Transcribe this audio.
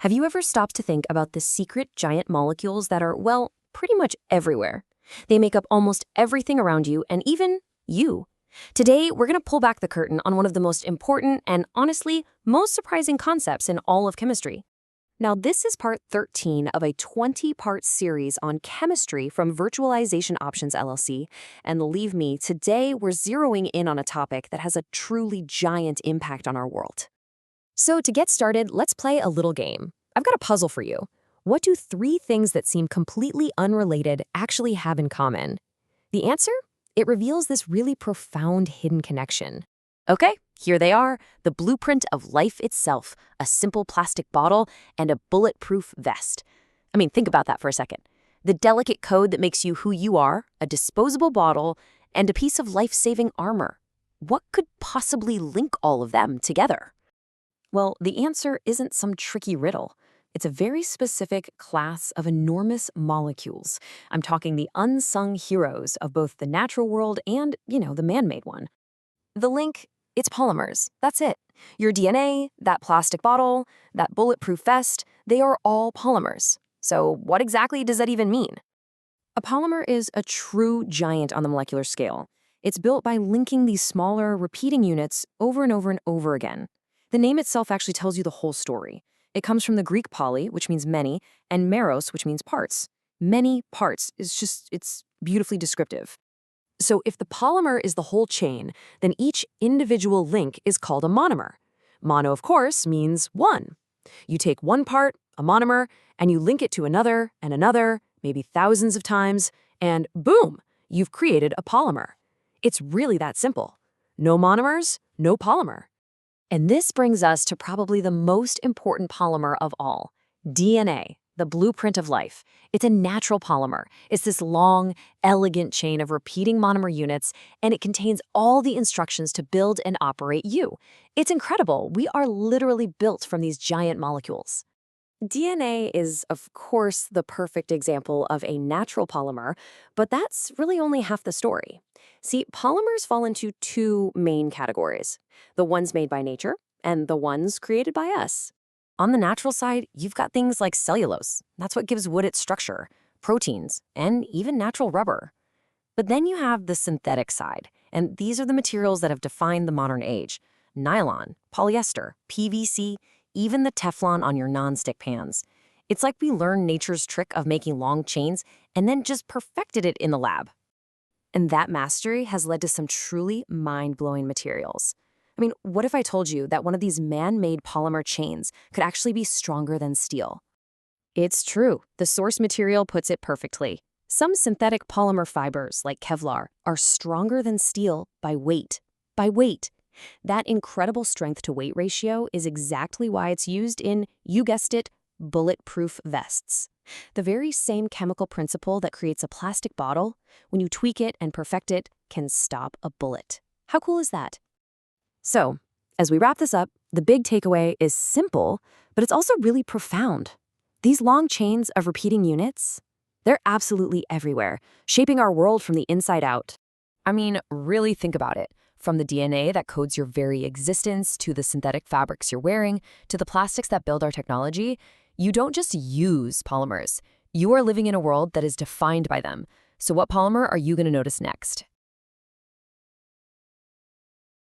Have you ever stopped to think about the secret giant molecules that are, well, pretty much everywhere? They make up almost everything around you and even you. Today, we're going to pull back the curtain on one of the most important and, honestly, most surprising concepts in all of chemistry. Now, this is part 13 of a 20-part series on chemistry from Virtualization Options LLC, and believe me, today we're zeroing in on a topic that has a truly giant impact on our world. So to get started, let's play a little game. I've got a puzzle for you. What do 3 things that seem completely unrelated actually have in common? The answer? It reveals this really profound hidden connection. Okay, here they are, the blueprint of life itself, a simple plastic bottle and a bulletproof vest. I mean, think about that for a second. The delicate code that makes you who you are, a disposable bottle, and a piece of life-saving armor. What could possibly link all of them together? Well, the answer isn't some tricky riddle. It's a very specific class of enormous molecules. I'm talking the unsung heroes of both the natural world and, the man-made one. The link, it's polymers. That's it. Your DNA, that plastic bottle, that bulletproof vest, they are all polymers. So what exactly does that even mean? A polymer is a true giant on the molecular scale. It's built by linking these smaller, repeating units over and over and over again. The name itself actually tells you the whole story. It comes from the Greek poly, which means many, and meros, which means parts. Many parts it's beautifully descriptive. So if the polymer is the whole chain, then each individual link is called a monomer. Mono, of course, means one. You take one part, a monomer, and you link it to another and another, maybe thousands of times, and boom, you've created a polymer. It's really that simple. No monomers, no polymer. And this brings us to probably the most important polymer of all, DNA, the blueprint of life. It's a natural polymer. It's this long, elegant chain of repeating monomer units, and it contains all the instructions to build and operate you. It's incredible. We are literally built from these giant molecules. DNA is, of course, the perfect example of a natural polymer, but that's really only half the story. See, polymers fall into 2 main categories, the ones made by nature and the ones created by us. On the natural side, you've got things like cellulose. That's what gives wood its structure, proteins, and even natural rubber. But then you have the synthetic side, and these are the materials that have defined the modern age. Nylon, polyester, PVC, even the Teflon on your nonstick pans. It's like we learned nature's trick of making long chains and then just perfected it in the lab. And that mastery has led to some truly mind-blowing materials. I mean, what if I told you that one of these man-made polymer chains could actually be stronger than steel? It's true. The source material puts it perfectly. Some synthetic polymer fibers, like Kevlar, are stronger than steel by weight. By weight. That incredible strength-to-weight ratio is exactly why it's used in, you guessed it, bulletproof vests. The very same chemical principle that creates a plastic bottle, when you tweak it and perfect it, can stop a bullet. How cool is that? So, as we wrap this up, the big takeaway is simple, but it's also really profound. These long chains of repeating units, they're absolutely everywhere, shaping our world from the inside out. I mean, really think about it. From the DNA that codes your very existence, to the synthetic fabrics you're wearing, to the plastics that build our technology, you don't just use polymers. You are living in a world that is defined by them. So what polymer are you going to notice next?